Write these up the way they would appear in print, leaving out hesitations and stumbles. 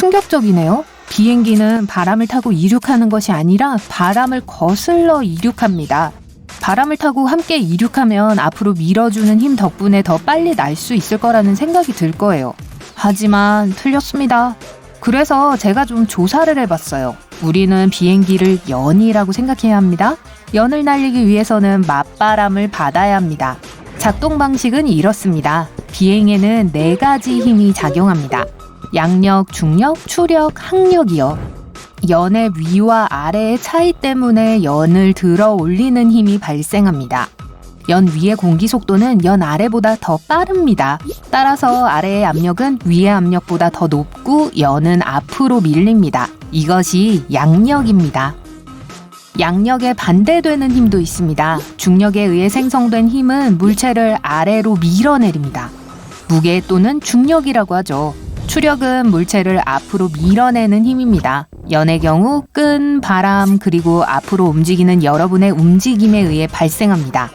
충격적이네요. 비행기는 바람을 타고 이륙하는 것이 아니라 바람을 거슬러 이륙합니다. 바람을 타고 함께 이륙하면 앞으로 밀어주는 힘 덕분에 더 빨리 날 수 있을 거라는 생각이 들 거예요. 하지만 틀렸습니다. 그래서 제가 좀 조사를 해봤어요. 우리는 비행기를 연이라고 생각해야 합니다. 연을 날리기 위해서는 맞바람을 받아야 합니다. 작동 방식은 이렇습니다. 비행에는 4가지 힘이 작용합니다. 양력, 중력, 추력, 항력이요. 연의 위와 아래의 차이 때문에 연을 들어 올리는 힘이 발생합니다. 연 위의 공기 속도는 연 아래보다 더 빠릅니다. 따라서 아래의 압력은 위의 압력보다 더 높고 연은 앞으로 밀립니다. 이것이 양력입니다. 양력에 반대되는 힘도 있습니다. 중력에 의해 생성된 힘은 물체를 아래로 밀어내립니다. 무게 또는 중력이라고 하죠. 추력은 물체를 앞으로 밀어내는 힘입니다. 연의 경우 끈, 바람, 그리고 앞으로 움직이는 여러분의 움직임에 의해 발생합니다.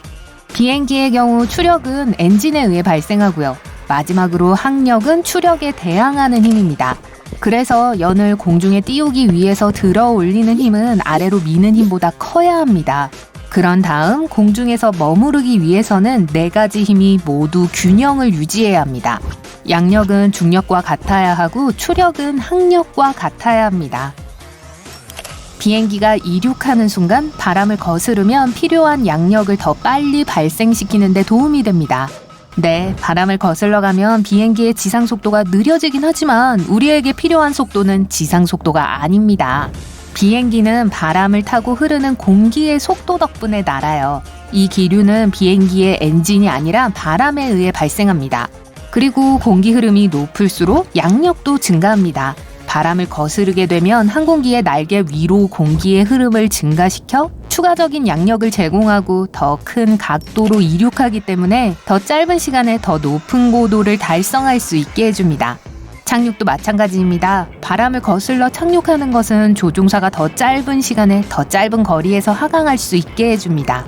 비행기의 경우 추력은 엔진에 의해 발생하고요. 마지막으로 항력은 추력에 대항하는 힘입니다. 그래서 연을 공중에 띄우기 위해서 들어 올리는 힘은 아래로 미는 힘보다 커야 합니다. 그런 다음 공중에서 머무르기 위해서는 4가지 힘이 모두 균형을 유지해야 합니다. 양력은 중력과 같아야 하고 추력은 항력과 같아야 합니다. 비행기가 이륙하는 순간 바람을 거스르면 필요한 양력을 더 빨리 발생시키는 데 도움이 됩니다. 네, 바람을 거슬러 가면 비행기의 지상 속도가 느려지긴 하지만 우리에게 필요한 속도는 지상 속도가 아닙니다. 비행기는 바람을 타고 흐르는 공기의 속도 덕분에 날아요. 이 기류는 비행기의 엔진이 아니라 바람에 의해 발생합니다. 그리고 공기 흐름이 높을수록 양력도 증가합니다. 바람을 거스르게 되면 항공기의 날개 위로 공기의 흐름을 증가시켜 추가적인 양력을 제공하고 더 큰 각도로 이륙하기 때문에 더 짧은 시간에 더 높은 고도를 달성할 수 있게 해줍니다. 착륙도 마찬가지입니다. 바람을 거슬러 착륙하는 것은 조종사가 더 짧은 시간에 더 짧은 거리에서 하강할 수 있게 해줍니다.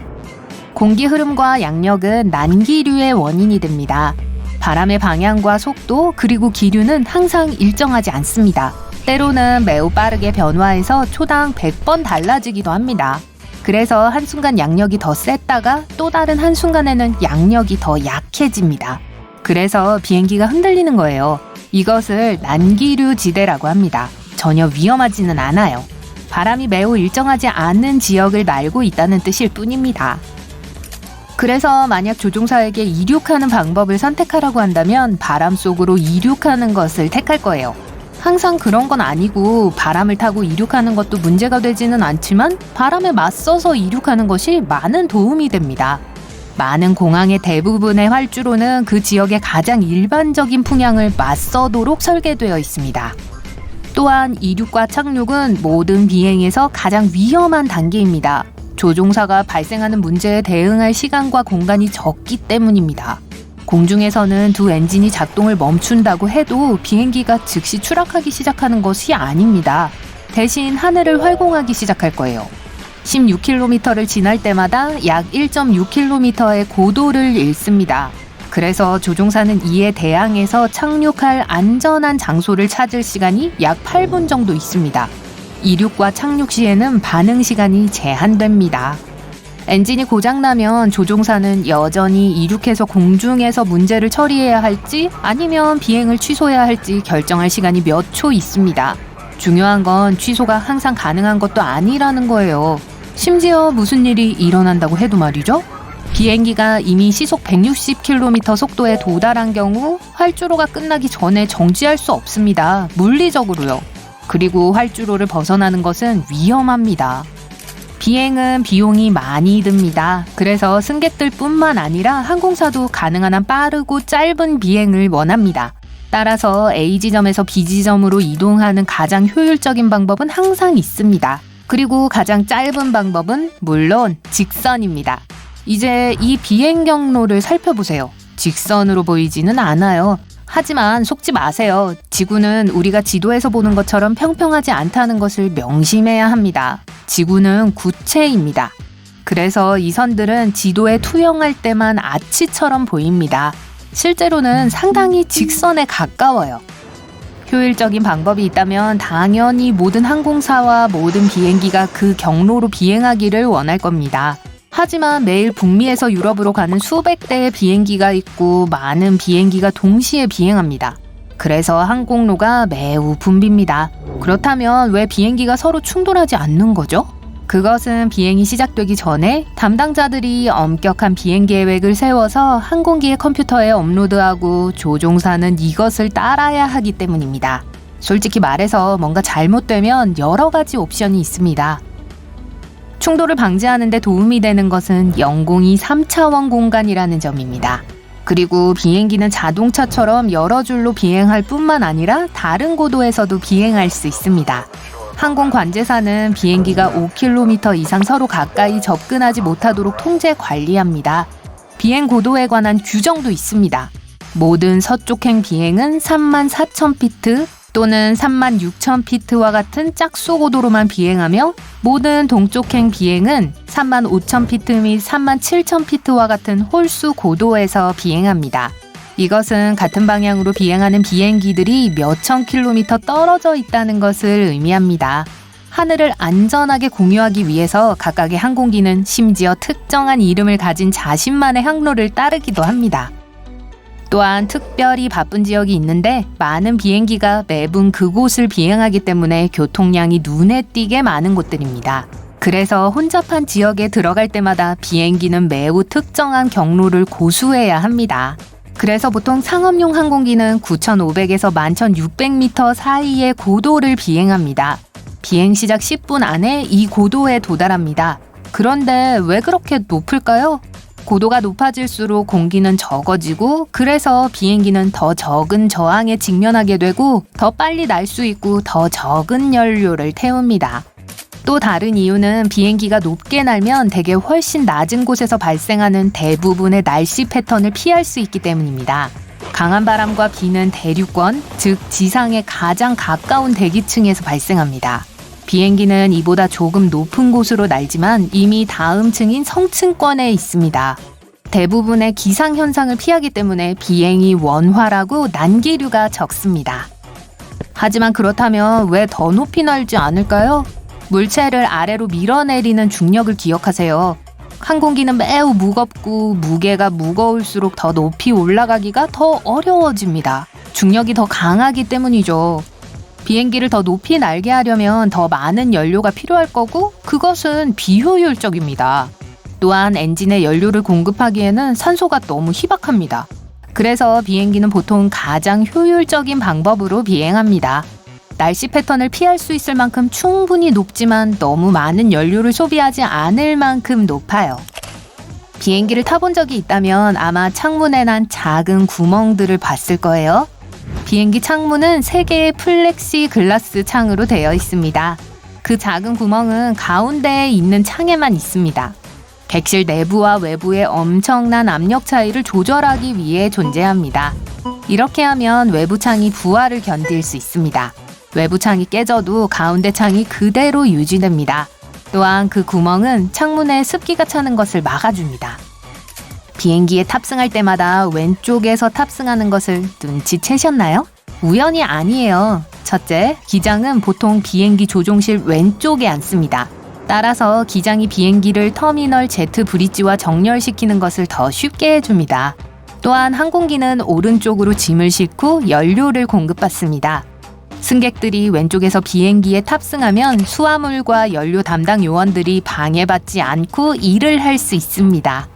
공기 흐름과 양력은 난기류의 원인이 됩니다. 바람의 방향과 속도 그리고 기류는 항상 일정하지 않습니다. 때로는 매우 빠르게 변화해서 초당 100번 달라지기도 합니다. 그래서 한순간 양력이 더 셌다가 또 다른 한순간에는 양력이 더 약해집니다. 그래서 비행기가 흔들리는 거예요. 이것을 난기류 지대라고 합니다. 전혀 위험하지는 않아요. 바람이 매우 일정하지 않은 지역을 날고 있다는 뜻일 뿐입니다. 그래서 만약 조종사에게 이륙하는 방법을 선택하라고 한다면 바람 속으로 이륙하는 것을 택할 거예요. 항상 그런 건 아니고 바람을 타고 이륙하는 것도 문제가 되지는 않지만 바람에 맞서서 이륙하는 것이 많은 도움이 됩니다. 많은 공항의 대부분의 활주로는 그 지역의 가장 일반적인 풍향을 맞서도록 설계되어 있습니다. 또한 이륙과 착륙은 모든 비행에서 가장 위험한 단계입니다. 조종사가 발생하는 문제에 대응할 시간과 공간이 적기 때문입니다. 공중에서는 두 엔진이 작동을 멈춘다고 해도 비행기가 즉시 추락하기 시작하는 것이 아닙니다. 대신 하늘을 활공하기 시작할 거예요. 16km를 지날 때마다 약 1.6km의 고도를 잃습니다. 그래서 조종사는 이에 대항해서 착륙할 안전한 장소를 찾을 시간이 약 8분 정도 있습니다. 이륙과 착륙 시에는 반응 시간이 제한됩니다. 엔진이 고장나면 조종사는 여전히 이륙해서 공중에서 문제를 처리해야 할지 아니면 비행을 취소해야 할지 결정할 시간이 몇 초 있습니다. 중요한 건 취소가 항상 가능한 것도 아니라는 거예요. 심지어 무슨 일이 일어난다고 해도 말이죠. 비행기가 이미 시속 160km 속도에 도달한 경우 활주로가 끝나기 전에 정지할 수 없습니다. 물리적으로요. 그리고 활주로를 벗어나는 것은 위험합니다. 비행은 비용이 많이 듭니다. 그래서 승객들뿐만 아니라 항공사도 가능한 한 빠르고 짧은 비행을 원합니다. 따라서 A지점에서 B지점으로 이동하는 가장 효율적인 방법은 항상 있습니다. 그리고 가장 짧은 방법은 물론 직선입니다. 이제 이 비행 경로를 살펴보세요. 직선으로 보이지는 않아요. 하지만 속지 마세요. 지구는 우리가 지도에서 보는 것처럼 평평하지 않다는 것을 명심해야 합니다. 지구는 구체입니다. 그래서 이 선들은 지도에 투영할 때만 아치처럼 보입니다. 실제로는 상당히 직선에 가까워요. 효율적인 방법이 있다면 당연히 모든 항공사와 모든 비행기가 그 경로로 비행하기를 원할 겁니다. 하지만 매일 북미에서 유럽으로 가는 수백 대의 비행기가 있고 많은 비행기가 동시에 비행합니다. 그래서 항공로가 매우 붐빕니다. 그렇다면 왜 비행기가 서로 충돌하지 않는 거죠? 그것은 비행이 시작되기 전에 담당자들이 엄격한 비행 계획을 세워서 항공기의 컴퓨터에 업로드하고 조종사는 이것을 따라야 하기 때문입니다. 솔직히 말해서 뭔가 잘못되면 여러 가지 옵션이 있습니다. 충돌을 방지하는 데 도움이 되는 것은 영공이 3차원 공간이라는 점입니다. 그리고 비행기는 자동차처럼 여러 줄로 비행할 뿐만 아니라 다른 고도에서도 비행할 수 있습니다. 항공 관제사는 비행기가 5km 이상 서로 가까이 접근하지 못하도록 통제 관리합니다. 비행 고도에 관한 규정도 있습니다. 모든 서쪽행 비행은 34,000피트 또는 36,000피트와 같은 짝수 고도로만 비행하며 모든 동쪽행 비행은 35,000피트 및 37,000피트와 같은 홀수 고도에서 비행합니다. 이것은 같은 방향으로 비행하는 비행기들이 몇천 킬로미터 떨어져 있다는 것을 의미합니다. 하늘을 안전하게 공유하기 위해서 각각의 항공기는 심지어 특정한 이름을 가진 자신만의 항로를 따르기도 합니다. 또한 특별히 바쁜 지역이 있는데 많은 비행기가 매분 그곳을 비행하기 때문에 교통량이 눈에 띄게 많은 곳들입니다. 그래서 혼잡한 지역에 들어갈 때마다 비행기는 매우 특정한 경로를 고수해야 합니다. 그래서 보통 상업용 항공기는 9,500에서 11,600m 사이의 고도를 비행합니다. 비행 시작 10분 안에 이 고도에 도달합니다. 그런데 왜 그렇게 높을까요? 고도가 높아질수록 공기는 적어지고 그래서 비행기는 더 적은 저항에 직면하게 되고 더 빨리 날 수 있고 더 적은 연료를 태웁니다. 또 다른 이유는 비행기가 높게 날면 대개 훨씬 낮은 곳에서 발생하는 대부분의 날씨 패턴을 피할 수 있기 때문입니다. 강한 바람과 비는 대륙권, 즉 지상에 가장 가까운 대기층에서 발생합니다. 비행기는 이보다 조금 높은 곳으로 날지만 이미 다음 층인 성층권에 있습니다. 대부분의 기상현상을 피하기 때문에 비행이 원활하고 난기류가 적습니다. 하지만 그렇다면 왜 더 높이 날지 않을까요? 물체를 아래로 밀어내리는 중력을 기억하세요. 항공기는 매우 무겁고 무게가 무거울수록 더 높이 올라가기가 더 어려워집니다. 중력이 더 강하기 때문이죠. 비행기를 더 높이 날게 하려면 더 많은 연료가 필요할 거고 그것은 비효율적입니다. 또한 엔진에 연료를 공급하기에는 산소가 너무 희박합니다. 그래서 비행기는 보통 가장 효율적인 방법으로 비행합니다. 날씨 패턴을 피할 수 있을 만큼 충분히 높지만 너무 많은 연료를 소비하지 않을 만큼 높아요. 비행기를 타본 적이 있다면 아마 창문에 난 작은 구멍들을 봤을 거예요. 비행기 창문은 3개의 플렉시 글라스 창으로 되어 있습니다. 그 작은 구멍은 가운데에 있는 창에만 있습니다. 객실 내부와 외부의 엄청난 압력 차이를 조절하기 위해 존재합니다. 이렇게 하면 외부 창이 부하를 견딜 수 있습니다. 외부 창이 깨져도 가운데 창이 그대로 유지됩니다. 또한 그 구멍은 창문에 습기가 차는 것을 막아줍니다. 비행기에 탑승할 때마다 왼쪽에서 탑승하는 것을 눈치채셨나요? 우연이 아니에요. 첫째, 기장은 보통 비행기 조종실 왼쪽에 앉습니다. 따라서 기장이 비행기를 터미널 제트 브릿지와 정렬시키는 것을 더 쉽게 해줍니다. 또한 항공기는 오른쪽으로 짐을 싣고 연료를 공급받습니다. 승객들이 왼쪽에서 비행기에 탑승하면 수화물과 연료 담당 요원들이 방해받지 않고 일을 할 수 있습니다.